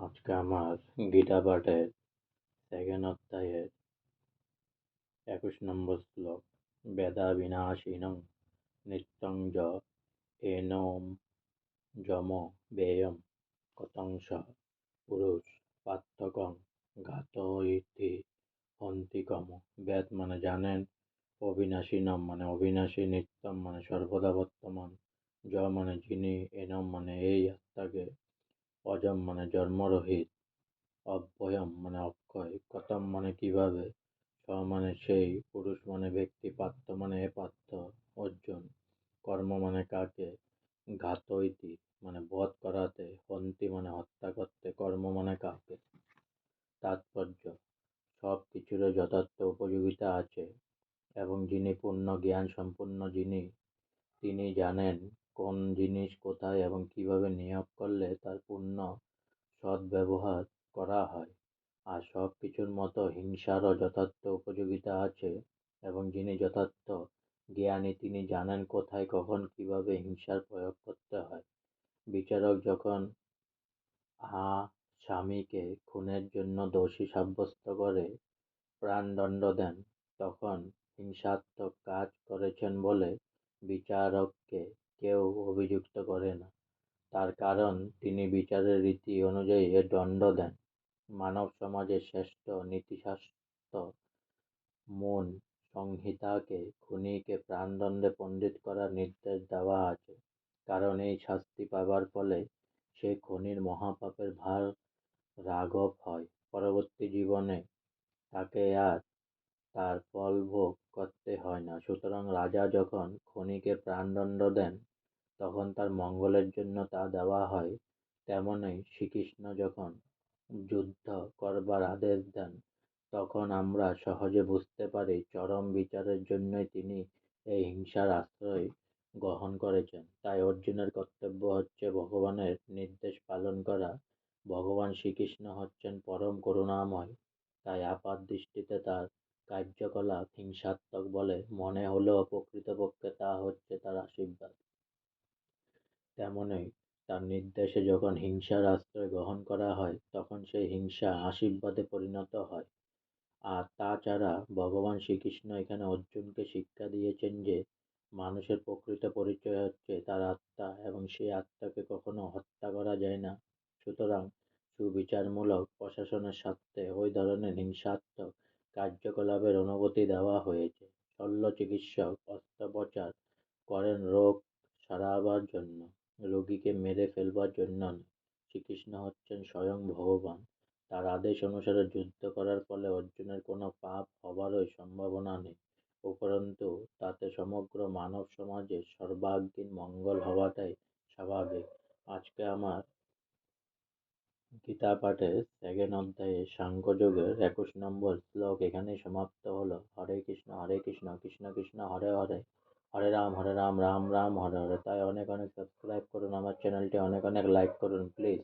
আজকে আমার গীতা পাঠের সেকেন্ড অধ্যায়ের 21 নম্বর শ্লোক। বেদা বিনাশিনং নিত্যং য এনম যম বেয়ম কতংস পুরুষ পার্থক্যং ঘাতয়িতি হন্তিকম। বেদ মানে জানেন, অবিনাশীনম মানে অবিনাশী, নিত্যম মানে সর্বদা বর্তমান, য মানে যিনি, এনম মানে এই আত্মাকে, অজম মানে জন্মরহিত, অব্যয়ম মানে অক্ষয়, কতম মানে কিভাবে, স মানে সেই, পুরুষ মানে ব্যক্তি, পার্থ মানে এ পার্থ অর্জুন, কর্ম মানে কাকে, ঘাতয়িতি মানে বধ করাতে, হন্তি মানে হত্যা করতে, কর্ম মানে কাকে। তাৎপর্য: সব কিছুরই যথার্থ উপযোগিতা আছে এবং যিনি পূর্ণ জ্ঞান সম্পন্ন, তিনি জানেন কোন জিনিস কোথায় এবং কিভাবে নিয়োগ করলে তার পূর্ণ সদ্ব্যবহার করা হয়। আর সব কিছুর মতো হিংসারও যথার্থ উপযোগিতা আছে এবং যিনি যথার্থ জ্ঞানী তিনি জানেন কোথায়, কখন, কিভাবে হিংসার প্রয়োগ করতে হয়। বিচারক যখন স্বামীকে খুনের জন্য দোষী সাব্যস্ত করে প্রাণদণ্ড দেন, তখন হিংসাত্মক কাজ করেছেন বলে বিচারককে কেউ অভিযুক্ত করে না। তার কারণ তিনি বিচারের রীতি অনুযায়ী এর দণ্ড দেন। মানব সমাজের শ্রেষ্ঠ নীতিশাস্ত্র মন সংহিতাকে খুনিকে প্রাণদণ্ডে পণ্ডিত করার নির্দেশ দেওয়া আছে, কারণ এই শাস্তি পাবার ফলে সে খুনির মহাপাপের ভার রাঘব হয়। পরবর্তী জীবনে তাকে আর তার ফল ভোগ করতে হয় না। সুতরাং রাজা যখন খুনিকে প্রাণদণ্ড দেন তখন তার মঙ্গলের জন্য তা দেওয়া হয়। তেমনই শ্রীকৃষ্ণ যখন যুদ্ধ করবার আদেশ দেন তখন আমরা সহজে বুঝতে পারি চরম বিচারের জন্যই তিনি এই হিংসার আশ্রয় গ্রহণ করেছেন। তাই অর্জুনের কর্তব্য হচ্ছে ভগবানের নির্দেশ পালন করা। ভগবান শ্রীকৃষ্ণ হচ্ছেন পরম করুণাময়, তাই আপাত দৃষ্টিতে তার কার্যকলাপ হিংসাত্মক বলে মনে হলেও প্রকৃতপক্ষে তা হচ্ছে তার আশীর্বাদ। তেমনই তার নির্দেশে যখন হিংসার আশ্রয় গ্রহণ করা হয় তখন সেই হিংসা আশীর্বাদে পরিণত হয়। আর তাছাড়া ভগবান শ্রীকৃষ্ণ এখানে অর্জুনকে শিক্ষা দিয়েছেন যে মানুষের প্রকৃত পরিচয় হচ্ছে তার আত্মা এবং সেই আত্মাকে কখনো হত্যা করা যায় না। সুতরাং সুবিচারমূলক প্রশাসনের স্বার্থে ওই ধরনের হিংসাত্মক কার্যকলাপের অনুমতি দেওয়া হয়েছে। শল্য চিকিৎসক অস্ত্রোপচার করেন রোগ সারাবার জন্য, রোগীকে মেরে ফেলবার জন্য নয়। শ্রীকৃষ্ণ হচ্ছেন স্বয়ং ভগবান। তার আদেশ অনুসারে যুদ্ধ করার ফলে অর্জুনের কোনো পাপ হবারই সম্ভাবনা নেই, উপরন্তু তাতে সমগ্র মানব সমাজের সর্বাঙ্গীন মঙ্গল হওয়াটাই স্বাভাবিক। আজকে আমার গীতা পাঠের সেকেন্ড অধ্যায়ে সাংখ্যযোগের 21 নম্বর শ্লোক এখানেই সমাপ্ত হলো। হরে কৃষ্ণ কৃষ্ণ কৃষ্ণ হরে হরে, হরে রাম রাম রাম হরে হরে। তাই অনেক অনেক সাবস্ক্রাইব করুন আমার চ্যানেলটি, অনেক অনেক লাইক করুন প্লিজ।